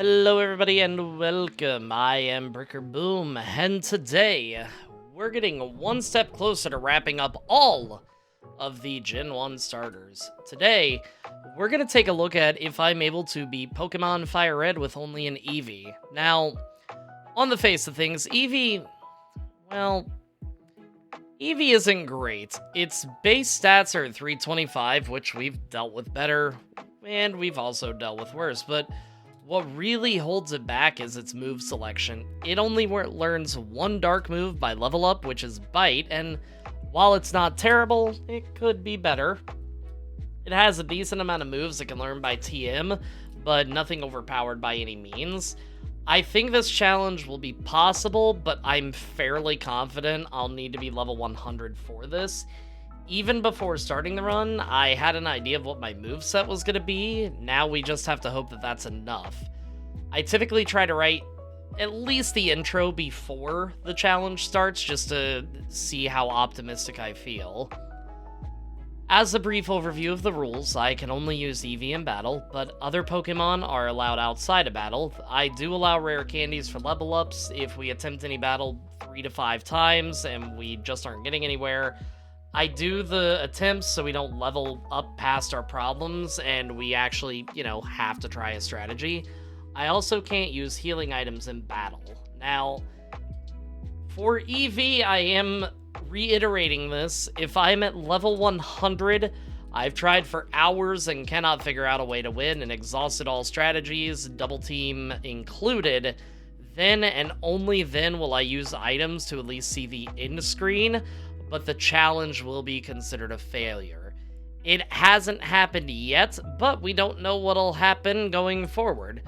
Hello everybody and welcome, I am Bricker Boom, and today we're getting one step closer to wrapping up all of the Gen 1 starters. Today, we're going to take a look at if I'm able to beat Pokemon FireRed with only an Eevee. Now, on the face of things, Eevee isn't great. Its base stats are 325, which we've dealt with better, and we've also dealt with worse, but what really holds it back is its move selection. It only learns one dark move by level up, which is Bite, and while it's not terrible, it could be better. It has a decent amount of moves it can learn by TM, but nothing overpowered by any means. I think this challenge will be possible, but I'm fairly confident I'll need to be level 100 for this. Even before starting the run, I had an idea of what my moveset was going to be. Now we just have to hope that that's enough. I typically try to write at least the intro before the challenge starts, just to see how optimistic I feel. As a brief overview of the rules, I can only use Eevee in battle, but other Pokemon are allowed outside of battle. I do allow rare candies for level ups if we attempt any battle 3 to 5 times and we just aren't getting anywhere. I do the attempts so we don't level up past our problems and we actually, have to try a strategy. I also can't use healing items in battle. Now, for Eevee, I am reiterating this. If I'm at level 100, I've tried for hours and cannot figure out a way to win and exhausted all strategies, double team included, then and only then will I use items to at least see the end screen, but the challenge will be considered a failure. It hasn't happened yet, but we don't know what'll happen going forward.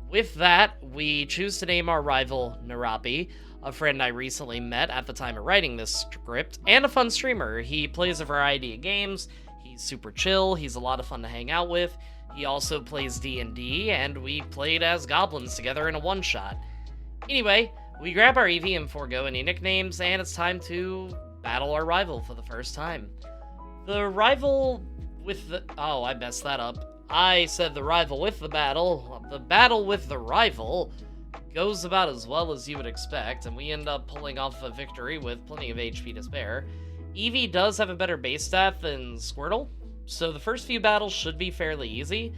With that, we choose to name our rival Narapi, a friend I recently met at the time of writing this script, and a fun streamer. He plays a variety of games, he's super chill, he's a lot of fun to hang out with. He also plays D&D, and we played as goblins together in a one-shot. Anyway, we grab our Eevee and forego any nicknames, and it's time to battle our rival for the first time. The rival with the... Oh, I messed that up. I said the rival with the battle. The battle with the rival goes about as well as you would expect, and we end up pulling off a victory with plenty of HP to spare. Eevee does have a better base stat than Squirtle, so the first few battles should be fairly easy.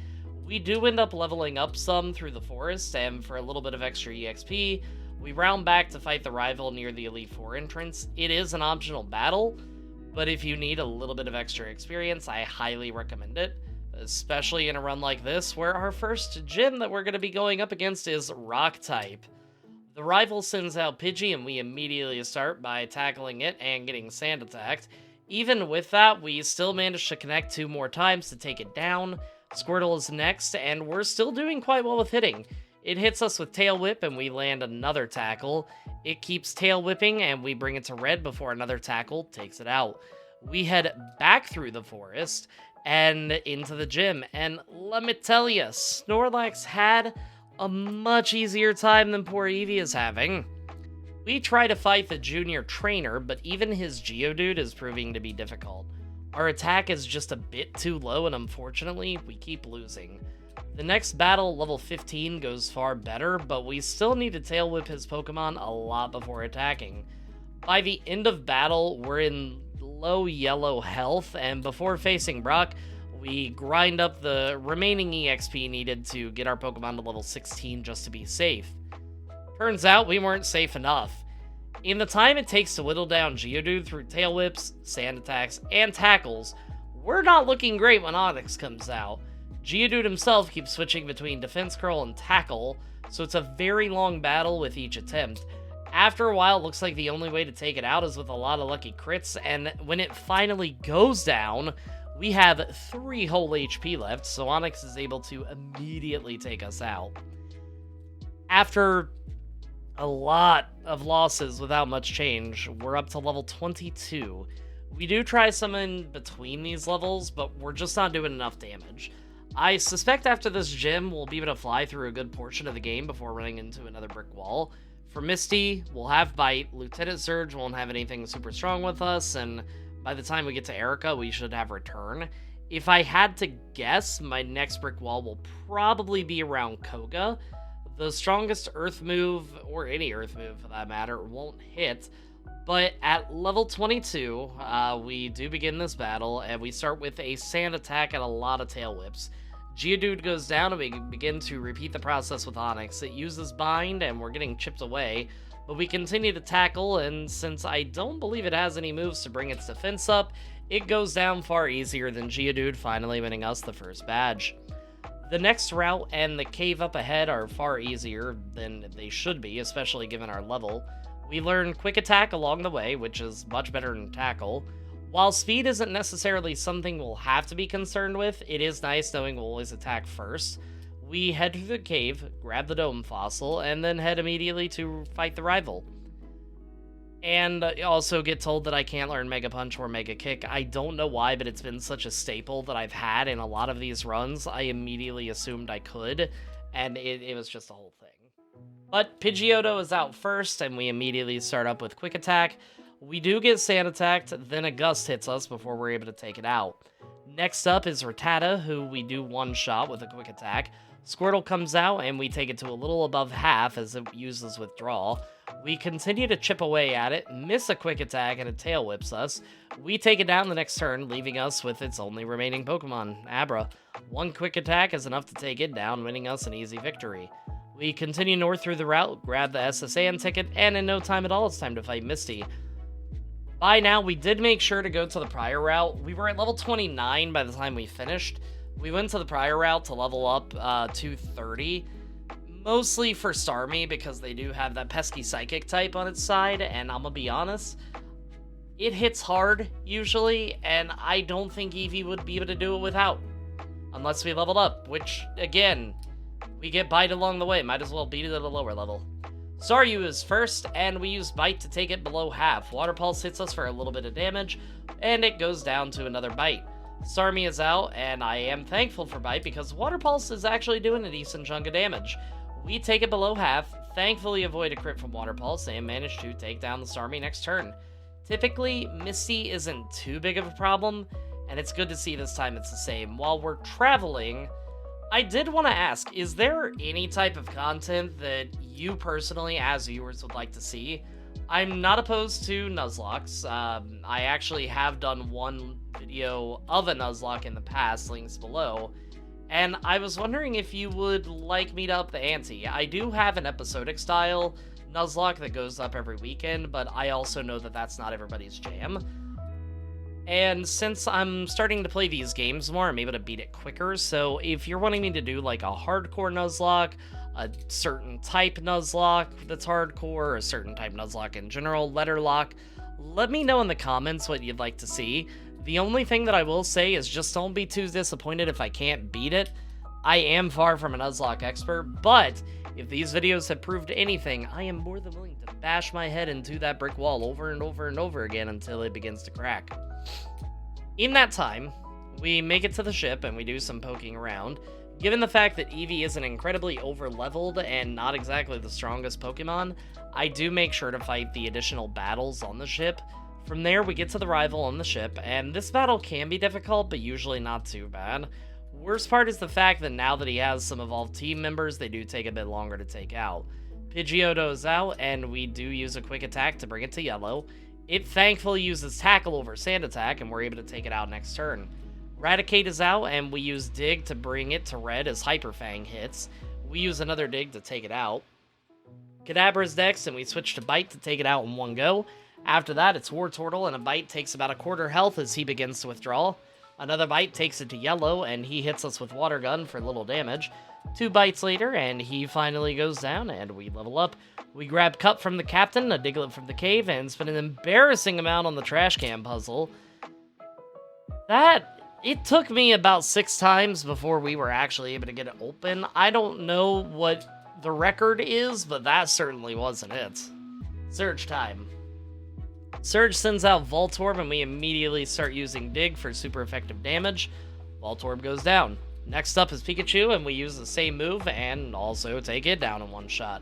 We do end up leveling up some through the forest, and for a little bit of extra EXP, we round back to fight the rival near the Elite Four entrance. It is an optional battle, but if you need a little bit of extra experience, I highly recommend it, especially in a run like this, where our first gym that we're going to be going up against is Rock type. The rival sends out Pidgey, and we immediately start by tackling it and getting sand attacked. Even with that, we still manage to connect 2 more times to take it down. Squirtle is next, and we're still doing quite well with hitting. It hits us with Tail Whip, and we land another tackle. It keeps tail whipping, and we bring it to red before another tackle takes it out. We head back through the forest and into the gym, and let me tell you, Snorlax had a much easier time than poor Eevee is having. We try to fight the junior trainer, but even his Geodude is proving to be difficult. Our attack is just a bit too low, and unfortunately, we keep losing. The next battle, level 15, goes far better, but we still need to tail whip his Pokemon a lot before attacking. By the end of battle, we're in low yellow health, and before facing Brock, we grind up the remaining EXP needed to get our Pokemon to level 16 just to be safe. Turns out we weren't safe enough. In the time it takes to whittle down Geodude through tail whips, sand attacks, and tackles, we're not looking great when Onix comes out. Geodude himself keeps switching between Defense Curl and Tackle, so it's a very long battle with each attempt. After a while, it looks like the only way to take it out is with a lot of lucky crits, and when it finally goes down, we have 3 whole HP left, so Onix is able to immediately take us out. After a lot of losses without much change, we're up to level 22. We do try some in between these levels, but we're just not doing enough damage. I suspect after this gym, we'll be able to fly through a good portion of the game before running into another brick wall. For Misty, we'll have Bite. Lieutenant Surge won't have anything super strong with us, and by the time we get to Erica, we should have Return. If I had to guess, my next brick wall will probably be around Koga, The strongest Earth move, or any Earth move for that matter, won't hit. But at level 22, we do begin this battle, and we start with a sand attack and a lot of tail whips. Geodude goes down, and we begin to repeat the process with Onix. It uses Bind, and we're getting chipped away, but we continue to tackle, and since I don't believe it has any moves to bring its defense up, it goes down far easier than Geodude, finally winning us the first badge. The next route and the cave up ahead are far easier than they should be, especially given our level. We learn Quick Attack along the way, which is much better than Tackle. While speed isn't necessarily something we'll have to be concerned with, it is nice knowing we'll always attack first. We head to the cave, grab the Dome Fossil, and then head immediately to fight the rival. And also get told that I can't learn Mega Punch or Mega Kick. I don't know why, but it's been such a staple that I've had in a lot of these runs. I immediately assumed I could, and it was just a whole thing. But Pidgeotto is out first, and we immediately start up with Quick Attack. We do get Sand Attacked, then a Gust hits us before we're able to take it out. Next up is Rattata, who we do one-shot with a Quick Attack. Squirtle comes out, and we take it to a little above half as it uses Withdrawal. We continue to chip away at it, miss a Quick Attack, and it tail whips us. We take it down the next turn, leaving us with its only remaining Pokemon, Abra. One Quick Attack is enough to take it down, winning us an easy victory. We continue north through the route, grab the SSAN ticket, and in no time at all, it's time to fight Misty. By now, we did make sure to go to the prior route. We were at level 29 by the time we finished. We went to the prior route to level up to 30, mostly for Starmie because they do have that pesky Psychic type on its side, and I'm gonna be honest, it hits hard usually, and I don't think Eevee would be able to do it without, unless we leveled up, which, again, we get Bite along the way, might as well beat it at a lower level. Staryu is first, and we use Bite to take it below half. Water Pulse hits us for a little bit of damage, and it goes down to another Bite. Starmie is out, and I am thankful for Bite because Water Pulse is actually doing a decent chunk of damage. We take it below half, thankfully avoid a crit from Water Pulse, and manage to take down the Starmie next turn. Typically, Misty isn't too big of a problem, and it's good to see this time it's the same. While we're traveling, I did want to ask, is there any type of content that you personally, as viewers, would like to see? I'm not opposed to Nuzlocks. I actually have done one video of a Nuzlocke in the past, links below, and I was wondering if you would like me to up the ante. I do have an episodic style Nuzlocke that goes up every weekend, but I also know that that's not everybody's jam. And since I'm starting to play these games more, I'm able to beat it quicker, so if you're wanting me to do like a hardcore Nuzlocke, a certain type Nuzlocke that's hardcore, a certain type Nuzlocke in general, letter lock, let me know in the comments what you'd like to see. The only thing that I will say is just don't be too disappointed if I can't beat it. I am far from a Nuzlocke expert, but if these videos have proved anything, I am more than willing to bash my head into that brick wall over and over and over again until it begins to crack. In that time, we make it to the ship and we do some poking around. Given the fact that Eevee is an incredibly over-leveled and not exactly the strongest Pokemon, I do make sure to fight the additional battles on the ship. From there, we get to the rival on the ship, and this battle can be difficult, but usually not too bad. Worst part is the fact that now that he has some evolved team members, they do take a bit longer to take out. Pidgeotto is out, and we do use a Quick Attack to bring it to yellow. It thankfully uses Tackle over Sand Attack, and we're able to take it out next turn. Raticate is out, and we use Dig to bring it to red as Hyper Fang hits. We use another Dig to take it out. Kadabra's next, and we switch to Bite to take it out in one go. After that, it's Wartortle, and a Bite takes about a quarter health as he begins to withdraw. Another Bite takes it to yellow, and he hits us with Water Gun for little damage. 2 bites later, and he finally goes down, and we level up. We grab Cup from the captain, a Diglett from the cave, and spend an embarrassing amount on the trash can puzzle. It took me about 6 times before we were actually able to get it open. I don't know what the record is, but that certainly wasn't it. Surge time. Surge sends out Voltorb, and we immediately start using Dig for super effective damage. Voltorb goes down. Next up is Pikachu, and we use the same move and also take it down in one shot.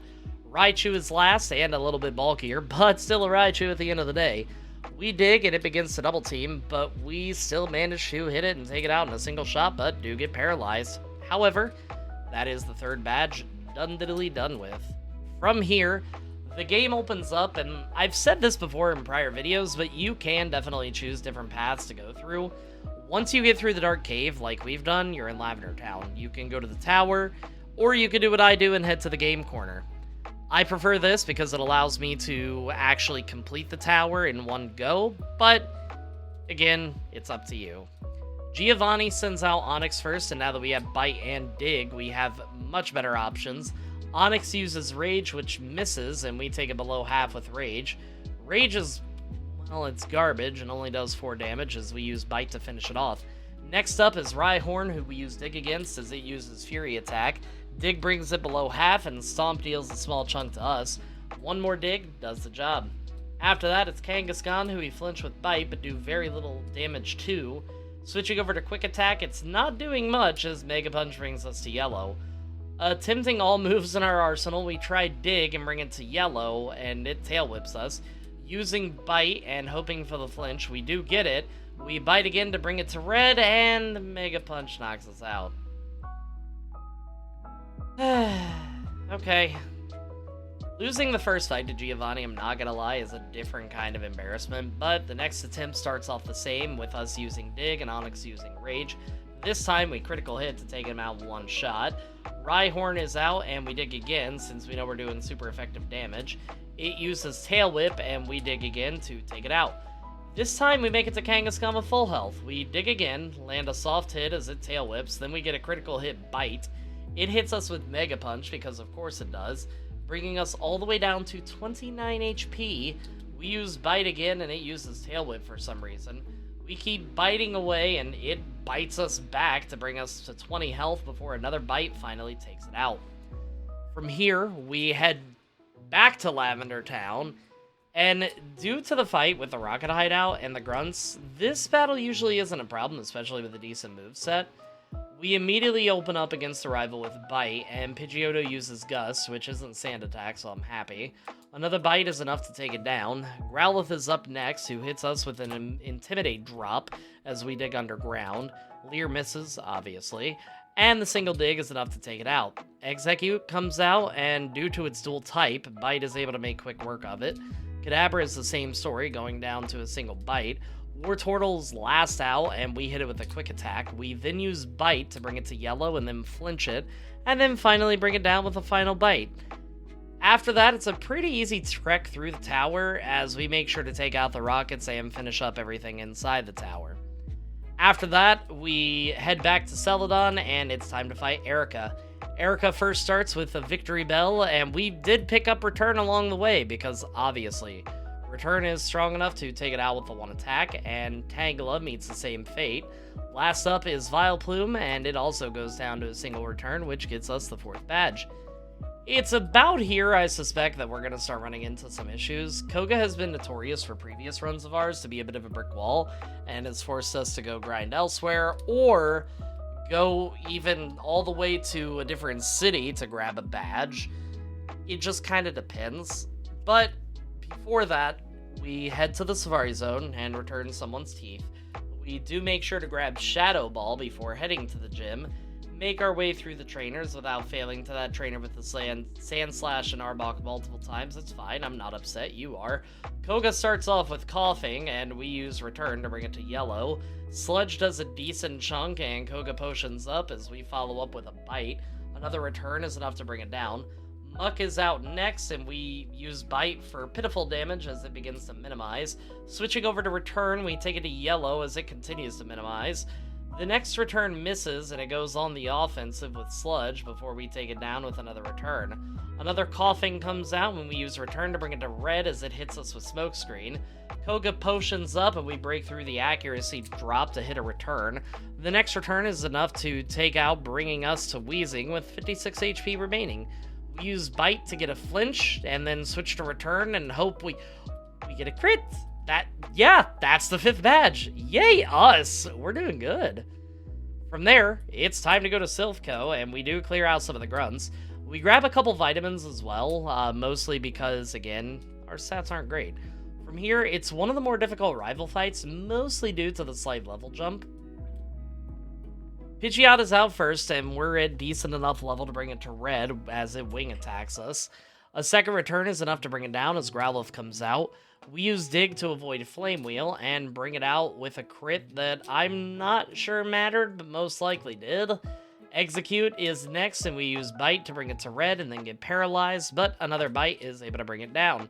Raichu is last and a little bit bulkier, but still a Raichu at the end of the day. We dig and it begins to double team, but we still manage to hit it and take it out in a single shot, but do get paralyzed. However, that is the third badge done diddly done with. From here, the game opens up, and I've said this before in prior videos, but you can definitely choose different paths to go through. Once you get through the Dark Cave, like we've done, you're in Lavender Town. You can go to the tower, or you can do what I do and head to the game corner. I prefer this because it allows me to actually complete the tower in one go, but again, it's up to you. Giovanni sends out Onyx first, and now that we have Bite and Dig, we have much better options. Onyx uses Rage, which misses, and we take it below half with Rage. Rage is, well, it's garbage and only does 4 damage as we use Bite to finish it off. Next up is Rhyhorn, who we use Dig against as it uses Fury attack. Dig brings it below half, and Stomp deals a small chunk to us. One more Dig does the job. After that, it's Kangaskhan, who we flinch with Bite, but do very little damage to. Switching over to Quick Attack, it's not doing much, as Mega Punch brings us to yellow. Attempting all moves in our arsenal, we try Dig and bring it to yellow, and it tail whips us. Using Bite and hoping for the flinch, we do get it. We Bite again to bring it to red, and Mega Punch knocks us out. Okay. Losing the first fight to Giovanni, I'm not gonna lie, is a different kind of embarrassment, but the next attempt starts off the same, with us using Dig and Onyx using Rage. This time, we critical hit to take him out one shot. Rhyhorn is out, and we Dig again, since we know we're doing super effective damage. It uses Tail Whip, and we Dig again to take it out. This time, we make it to Kangaskhan with full health. We Dig again, land a soft hit as it Tail Whips, then we get a critical hit Bite. It hits us with Mega Punch, because of course it does, bringing us all the way down to 29 HP. We use Bite again, and it uses Tail Whip for some reason. We keep biting away, and it bites us back to bring us to 20 health before another bite finally takes it out. From here, we head back to Lavender Town, and due to the fight with the Rocket Hideout and the Grunts, this battle usually isn't a problem, especially with a decent moveset. We immediately open up against the rival with Bite, and Pidgeotto uses Gust, which isn't Sand Attack, so I'm happy. Another Bite is enough to take it down. Growlithe is up next, who hits us with an Intimidate drop as we dig underground. Leer misses, obviously, and the single dig is enough to take it out. Execute comes out, and due to its dual type, Bite is able to make quick work of it. Kadabra is the same story, going down to a single Bite. Wartortle's last out, and we hit it with a quick attack. We then use Bite to bring it to yellow and then flinch it, and then finally bring it down with a final Bite. After that, it's a pretty easy trek through the tower as we make sure to take out the rockets and finish up everything inside the tower. After that, we head back to Celadon, and it's time to fight Erica. Erica first starts with a Victory Bell, and we did pick up Return along the way because, obviously, Return is strong enough to take it out with the one attack, and Tangela meets the same fate. Last up is Vileplume, and it also goes down to a single Return, which gets us the 4th badge. It's about here, I suspect, that we're going to start running into some issues. Koga has been notorious for previous runs of ours to be a bit of a brick wall, and has forced us to go grind elsewhere, or go even all the way to a different city to grab a badge. It just kind of depends. But before that, we head to the Safari Zone and return someone's teeth. We do make sure to grab Shadow Ball before heading to the gym, make our way through the trainers without failing to that trainer with the Sand Slash and Arbok multiple times. It's fine, I'm not upset, you are. Koga starts off with Coughing, and we use Return to bring it to yellow. Sludge does a decent chunk, and Koga potions up as we follow up with a Bite. Another Return is enough to bring it down. Muck is out next, and we use Bite for pitiful damage as it begins to minimize. Switching over to Return, we take it to yellow as it continues to minimize. The next Return misses, and it goes on the offensive with Sludge before we take it down with another Return. Another Coughing comes out when we use Return to bring it to red as it hits us with Smokescreen. Koga potions up, and we break through the accuracy drop to hit a Return. The next Return is enough to take out, bringing us to Wheezing with 56 HP remaining. We use Bite to get a flinch, and then switch to Return and hope we get a crit. That's the 5th badge. Yay us! We're doing good. From there, it's time to go to Silph Co, and we do clear out some of the grunts. We grab a couple vitamins as well, mostly because, again, our stats aren't great. From here, it's one of the more difficult rival fights, mostly due to the slight level jump. Pidgeot is out first, and we're at decent enough level to bring it to red as it wing attacks us. A second return is enough to bring it down as Growlithe comes out. We use Dig to avoid Flame Wheel and bring it out with a crit that I'm not sure mattered, but most likely did. Execute is next, and we use Bite to bring it to red and then get paralyzed, but another Bite is able to bring it down.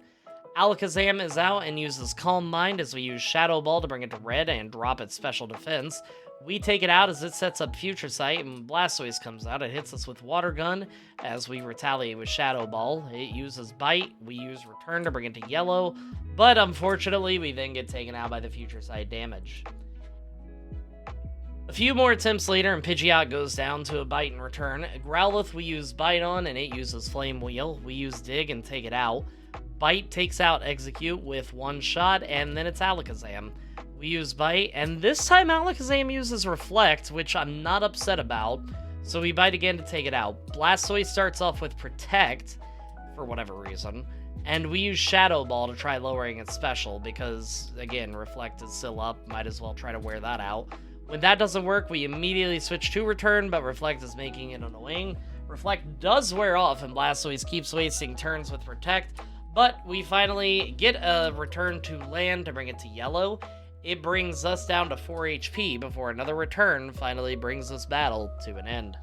Alakazam is out and uses Calm Mind as we use Shadow Ball to bring it to red and drop its special defense. We take it out as it sets up Future Sight, and when Blastoise comes out, it hits us with Water Gun as we retaliate with Shadow Ball. It uses Bite, we use Return to bring it to yellow, but unfortunately, we then get taken out by the Future Sight damage. A few more attempts later, and Pidgeot goes down to a Bite and Return. Growlithe we use Bite on, and it uses Flame Wheel. We use Dig and take it out. Bite takes out Execute with one shot, and then it's Alakazam. We use Bite, and this time Alakazam uses Reflect, which I'm not upset about, so we Bite again to take it out. Blastoise starts off with Protect, for whatever reason, and we use Shadow Ball to try lowering its special, because, again, Reflect is still up, might as well try to wear that out. When that doesn't work, we immediately switch to Return, but Reflect is making it annoying. Reflect does wear off, and Blastoise keeps wasting turns with Protect, but we finally get a Return to land to bring it to yellow. It brings us down to 4 HP before another return finally brings this battle to an end.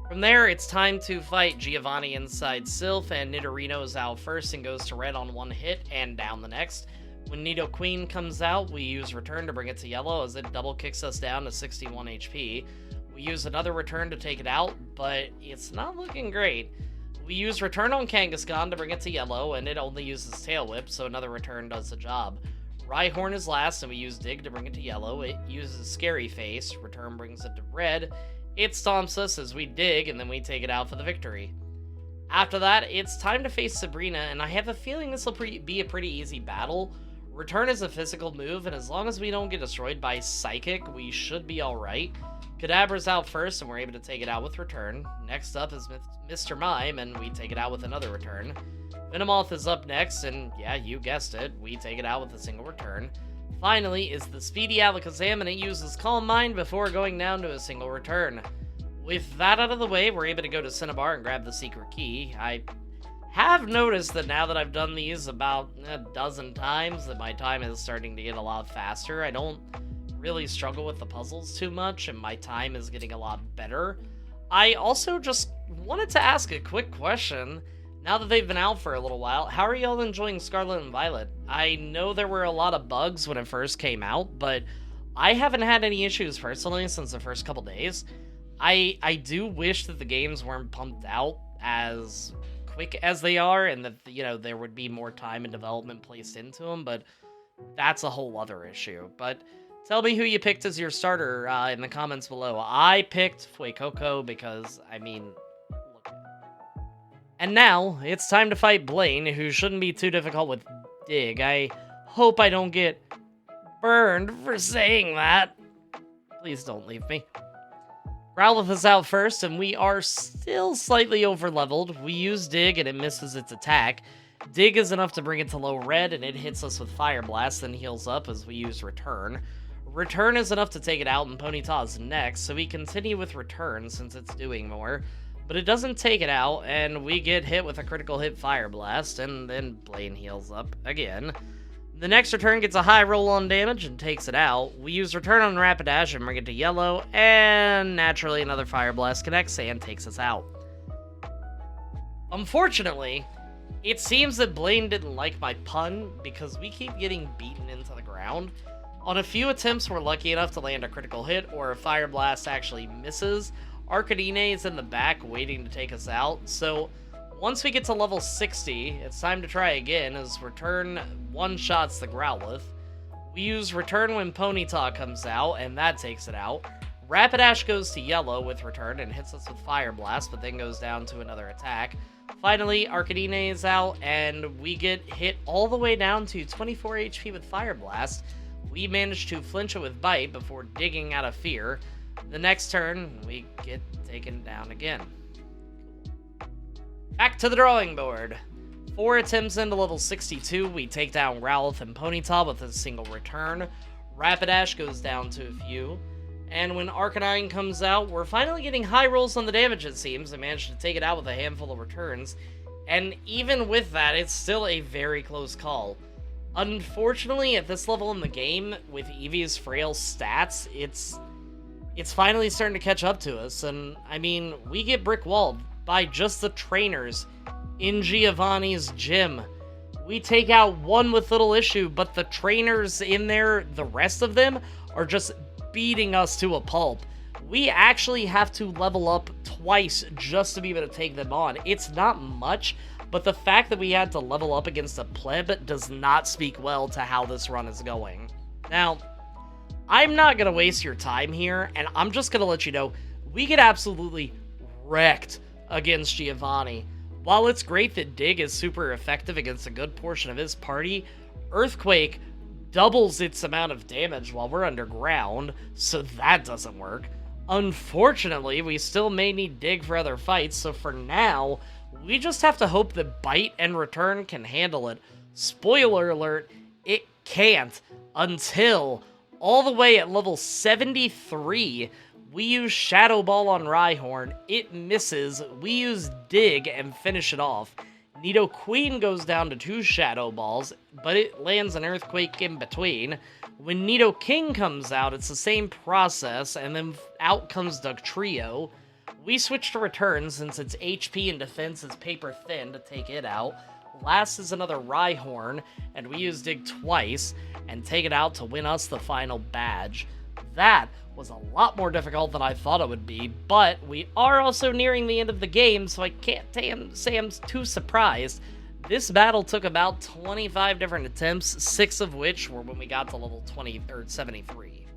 From there, it's time to fight Giovanni inside Silph, and Nidorino is out first and goes to red on one hit and down the next. When Nidoqueen comes out, we use Return to bring it to yellow as it double kicks us down to 61 HP. We use another Return to take it out, but it's not looking great. We use Return on Kangaskhan to bring it to yellow, and it only uses Tail Whip, so another Return does the job. Rhyhorn is last, and we use Dig to bring it to yellow. It uses Scary Face. Return brings it to red. It stomps us as we dig, and then we take it out for the victory. After that, it's time to face Sabrina, and I have a feeling this will be a pretty easy battle. Return is a physical move, and as long as we don't get destroyed by Psychic, we should be alright. Kadabra's out first, and we're able to take it out with Return. Next up is Mr. Mime, and we take it out with another Return. Venomoth is up next, and yeah, you guessed it, we take it out with a single Return. Finally is the speedy Alakazam, and it uses Calm Mind before going down to a single Return. With that out of the way, we're able to go to Cinnabar and grab the secret key. I have noticed that now that I've done these about a dozen times, that my time is starting to get a lot faster. I don't really struggle with the puzzles too much, and my time is getting a lot better. I also just wanted to ask a quick question. Now that they've been out for a little while, how are y'all enjoying Scarlet and Violet? I know there were a lot of bugs when it first came out, but I haven't had any issues personally since the first couple days. I do wish that the games weren't pumped out as quick as they are, and that, you know, there would be more time and development placed into them, but that's a whole other issue. But tell me who you picked as your starter in the comments below. I picked Fuecoco because, I mean... And now, it's time to fight Blaine, who shouldn't be too difficult with Dig. I hope I don't get burned for saying that. Please don't leave me. Growlithe is out first, and we are still slightly over-leveled. We use Dig, and it misses its attack. Dig is enough to bring it to low red, and it hits us with Fire Blast, then heals up as we use Return. Return is enough to take it out, and Ponyta is next, so we continue with Return since it's doing more. But it doesn't take it out, and we get hit with a critical hit Fire Blast, and then Blaine heals up again. The next Return gets a high roll on damage and takes it out. We use Return on Rapidash and bring it to yellow, and naturally another Fire Blast connects and takes us out. Unfortunately, it seems that Blaine didn't like my pun, because we keep getting beaten into the ground. On a few attempts, we're lucky enough to land a critical hit, or a Fire Blast actually misses. Arcanine is in the back waiting to take us out, so once we get to level 60, it's time to try again as Return one-shots the Growlithe. We use Return when Ponyta comes out, and that takes it out. Rapidash goes to yellow with Return and hits us with Fire Blast, but then goes down to another attack. Finally, Arcanine is out, and we get hit all the way down to 24 HP with Fire Blast. We manage to flinch it with Bite before digging out of fear. The next turn, we get taken down again. Back to the drawing board. 4 attempts into level 62, we take down Growlithe and Ponyta with a single Return. Rapidash goes down to a few. And when Arcanine comes out, we're finally getting high rolls on the damage, it seems. I managed to take it out with a handful of returns. And even with that, it's still a very close call. Unfortunately, at this level in the game, with Eevee's frail stats, it's finally starting to catch up to us. And, I mean, we get brick-walled by just the trainers in Giovanni's gym. We take out one with little issue, but the trainers in there, the rest of them, are just beating us to a pulp. We actually have to level up twice just to be able to take them on. It's not much, but the fact that we had to level up against a pleb does not speak well to how this run is going. Now, I'm not going to waste your time here, and I'm just going to let you know, we get absolutely wrecked against Giovanni. While it's great that Dig is super effective against a good portion of his party, Earthquake doubles its amount of damage while we're underground, so that doesn't work. Unfortunately, we still may need Dig for other fights, so for now, we just have to hope that Bite and Return can handle it. Spoiler alert, it can't until all the way at level 73, we use Shadow Ball on Rhyhorn, it misses, we use Dig and finish it off. Nidoqueen goes down to 2 Shadow Balls, but it lands an Earthquake in between. When Nidoking comes out, it's the same process, and then out comes Dugtrio. We switch to Return since its HP and defense is paper thin to take it out. Last is another Rhyhorn, and we use Dig twice, and take it out to win us the final badge. That was a lot more difficult than I thought it would be, but we are also nearing the end of the game, so I can't say I'm too surprised. This battle took about 25 different attempts, 6 of which were when we got to level 20 or 73.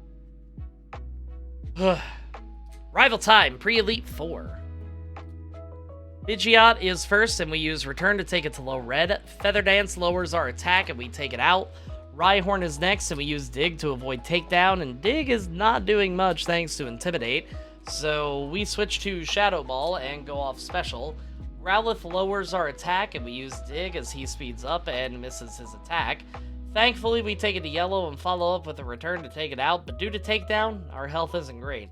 Rival time, pre-Elite 4. Pidgeot is first, and we use Return to take it to low red. Feather Dance lowers our attack, and we take it out. Rhyhorn is next, and we use Dig to avoid takedown, and Dig is not doing much thanks to Intimidate, so we switch to Shadow Ball and go off Special. Growlithe lowers our attack, and we use Dig as he speeds up and misses his attack. Thankfully, we take it to yellow and follow up with a Return to take it out, but due to takedown, our health isn't great.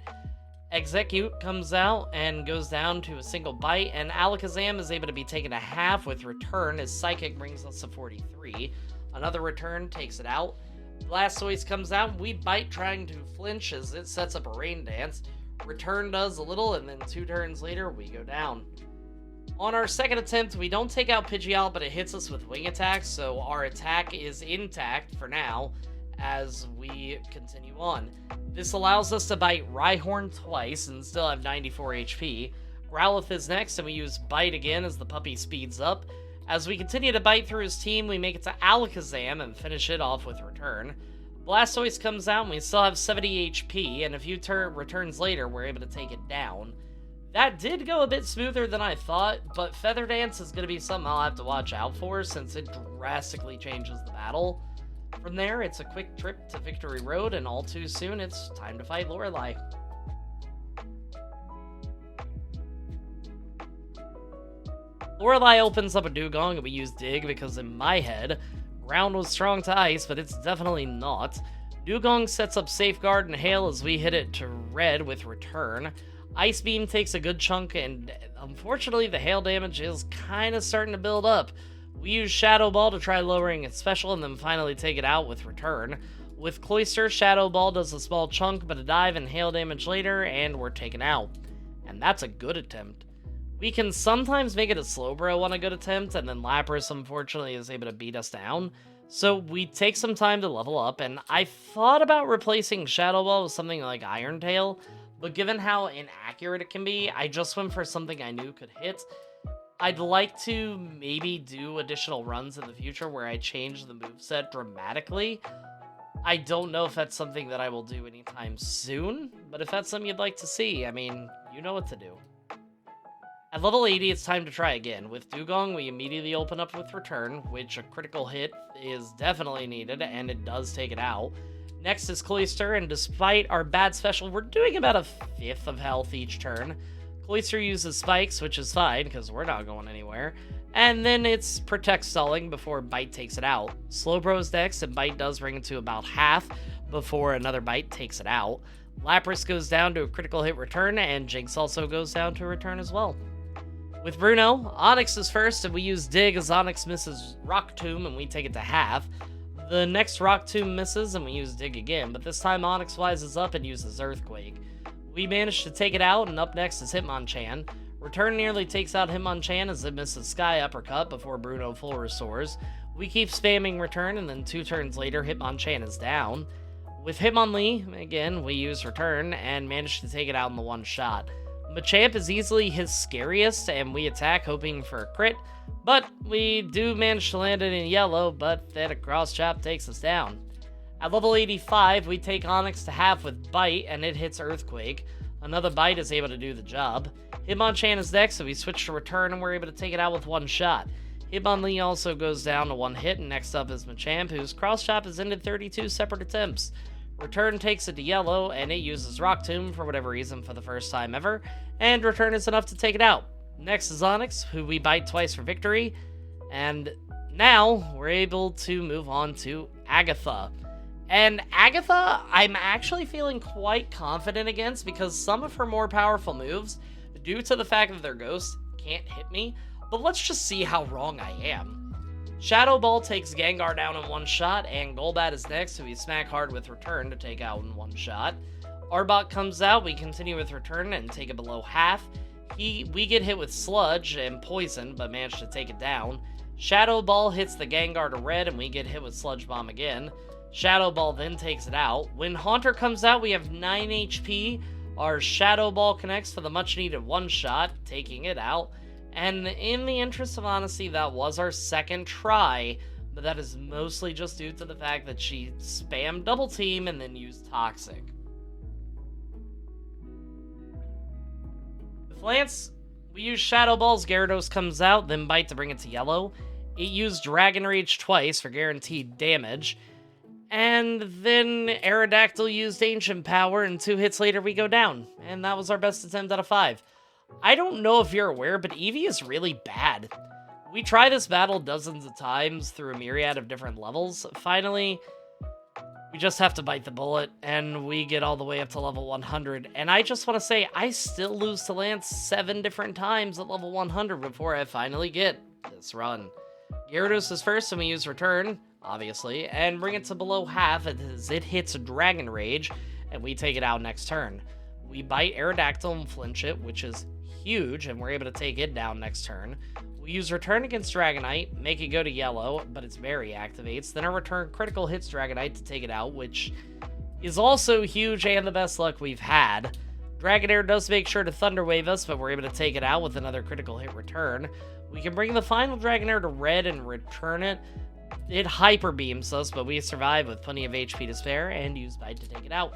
Execute comes out and goes down to a single bite, and Alakazam is able to be taken to half with Return as Psychic brings us to 43. Another Return takes it out. Blastoise comes out, and we bite trying to flinch as it sets up a Rain Dance. Return does a little, and then 2 turns later, we go down. On our second attempt, we don't take out Pidgeot, but it hits us with Wing Attack, so our attack is intact for now as we continue on. This allows us to bite Rhyhorn twice and still have 94 HP. Growlithe is next, and we use Bite again as the puppy speeds up. As we continue to bite through his team, we make it to Alakazam and finish it off with Return. Blastoise comes out, and we still have 70 HP, and a few returns later, we're able to take it down. That did go a bit smoother than I thought, but Feather Dance is going to be something I'll have to watch out for since it drastically changes the battle. From there, it's a quick trip to Victory Road, and all too soon, it's time to fight Lorelei. Lorelei opens up a Dugong, and we use Dig because in my head, ground was strong to ice, but it's definitely not. Dugong sets up Safeguard and Hail as we hit it to red with Return. Ice Beam takes a good chunk, and unfortunately, the hail damage is kind of starting to build up. We use Shadow Ball to try lowering its special, and then finally take it out with Return. With Cloyster, Shadow Ball does a small chunk, but a dive and hail damage later, and we're taken out. And that's a good attempt. We can sometimes make it a Slowbro on a good attempt, and then Lapras, unfortunately, is able to beat us down. So we take some time to level up, and I thought about replacing Shadow Ball with something like Iron Tail, but given how inaccurate it can be, I just went for something I knew could hit. I'd like to maybe do additional runs in the future where I change the moveset dramatically. I don't know if that's something that I will do anytime soon, but if that's something you'd like to see, I mean, you know what to do. At level 80, it's time to try again. With Dugong, we immediately open up with Return, which a critical hit is definitely needed, and it does take it out. Next is Cloyster, and despite our bad special, we're doing about a fifth of health each turn. Cloyster uses Spikes, which is fine, because we're not going anywhere. And then it's Protect stalling before Bite takes it out. Slowbro's next, and Bite does bring it to about half before another Bite takes it out. Lapras goes down to a critical hit return, and Jinx also goes down to a return as well. With Bruno, Onyx is first, and we use Dig as Onyx misses Rock Tomb, and we take it to half. The next Rock Tomb misses, and we use Dig again, but this time Onyx rises up and uses Earthquake. We manage to take it out, and up next is Hitmonchan. Return nearly takes out Hitmonchan as it misses Sky Uppercut before Bruno full restores. We keep spamming Return, and then 2 turns later, Hitmonchan is down. With Hitmonlee, again, we use Return, and manage to take it out in the one shot. Machamp is easily his scariest, and we attack hoping for a crit, but we do manage to land it in yellow, but then a cross chop takes us down. At level 85, we take Onyx to half with Bite, and it hits Earthquake. Another Bite is able to do the job. Hitmonchan is next, so we switch to Return, and we're able to take it out with one shot. Hitmonlee also goes down to one hit, and next up is Machamp, whose cross chop has ended 32 separate attempts. Return takes it to yellow, and it uses Rock Tomb for whatever reason for the first time ever, and Return is enough to take it out. Next is Onyx, who we bite twice for victory, and now we're able to move on to Agatha. And Agatha, I'm actually feeling quite confident against because some of her more powerful moves, due to the fact that they're ghosts, can't hit me, but let's just see how wrong I am. Shadow Ball takes Gengar down in one shot, and Golbat is next, so we smack hard with Return to take out in one shot. Arbok comes out, we continue with Return and take it below half. We get hit with Sludge and Poison, but manage to take it down. Shadow Ball hits the Gengar to red, and we get hit with Sludge Bomb again. Shadow Ball then takes it out. When Haunter comes out, we have 9 HP. Our Shadow Ball connects for the much needed one shot, taking it out. And in the interest of honesty, that was our second try, but that is mostly just due to the fact that she spammed Double Team and then used Toxic. With Lance, we use Shadow Balls, Gyarados comes out, then Bite to bring it to yellow. It used Dragon Rage twice for guaranteed damage. And then Aerodactyl used Ancient Power, and 2 hits later we go down. And that was our best attempt out of 5. I don't know if you're aware, but Eevee is really bad. We try this battle dozens of times through a myriad of different levels. Finally, we just have to bite the bullet, and we get all the way up to level 100. And I just want to say, I still lose to Lance 7 different times at level 100 before I finally get this run. Gyarados is first, and we use Return, obviously, and bring it to below half as it hits Dragon Rage, and we take it out next turn. We bite Aerodactyl and flinch it, which is huge, and we're able to take it down next turn. We use Return against Dragonite, make it go to yellow, but its berry activates. Then our Return critical hits Dragonite to take it out, which is also huge and the best luck we've had. Dragonair does make sure to Thunder Wave us, but we're able to take it out with another critical hit Return. We can bring the final Dragonair to red and return it. It Hyper Beams us, but we survive with plenty of HP to spare and use Bite to take it out.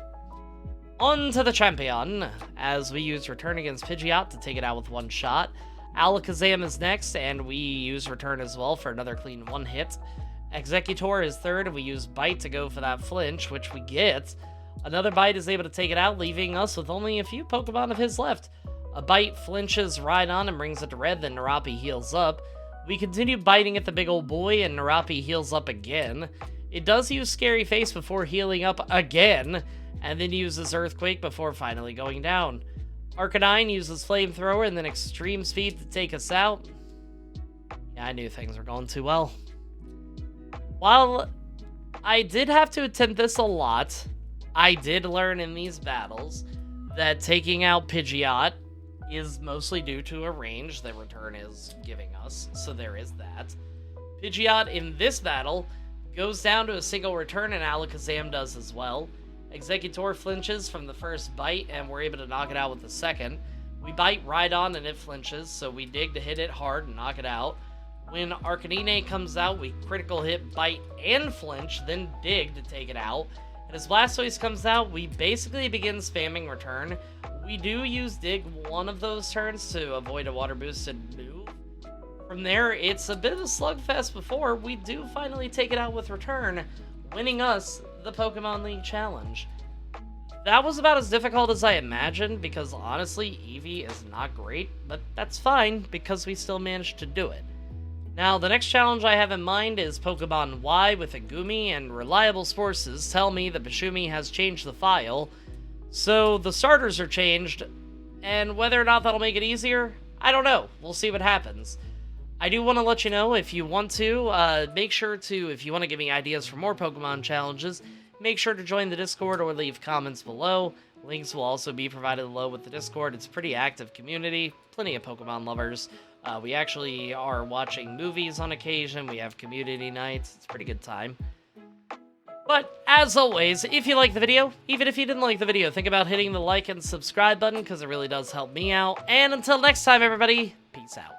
On to the champion, as we use Return against Pidgeot to take it out with one shot. Alakazam is next, and we use Return as well for another clean one hit. Executor is third, and we use Bite to go for that flinch, which we get. Another Bite is able to take it out, leaving us with only a few Pokemon of his left. A Bite flinches Rhydon and brings it to red, then Narapi heals up. We continue biting at the big old boy, and Narapi heals up again. It does use Scary Face before healing up again, and then uses Earthquake before finally going down. Arcanine uses Flamethrower and then Extreme Speed to take us out. Yeah, I knew things were going too well. While I did have to attempt this a lot, I did learn in these battles that taking out Pidgeot is mostly due to a range that Return is giving us, so there is that. Pidgeot in this battle goes down to a single Return, and Alakazam does as well. Executor flinches from the first bite, and we're able to knock it out with the second. We bite Rhydon, and it flinches, so we dig to hit it hard and knock it out. When Arcanine comes out, we critical hit, bite, and flinch, then dig to take it out. And as Blastoise comes out, we basically begin spamming Return. We do use Dig one of those turns to avoid a water-boosted move. From there, it's a bit of a slugfest before we do finally take it out with Return, winning us the Pokemon League Challenge. That was about as difficult as I imagined, because honestly, Eevee is not great, but that's fine, because we still managed to do it. Now, the next challenge I have in mind is Pokemon Y with a Gumi, and reliable sources tell me that Bashumi has changed the file. So the starters are changed, and whether or not that'll make it easier, I don't know. We'll see what happens. I do want to let you know, if you want to, make sure to, if you want to give me ideas for more Pokemon challenges, make sure to join the Discord or leave comments below. Links will also be provided below with the Discord. It's a pretty active community, plenty of Pokemon lovers. We actually are watching movies on occasion. We have community nights. It's a pretty good time. But, as always, if you like the video, even if you didn't like the video, think about hitting the like and subscribe button, because it really does help me out. And until next time, everybody, peace out.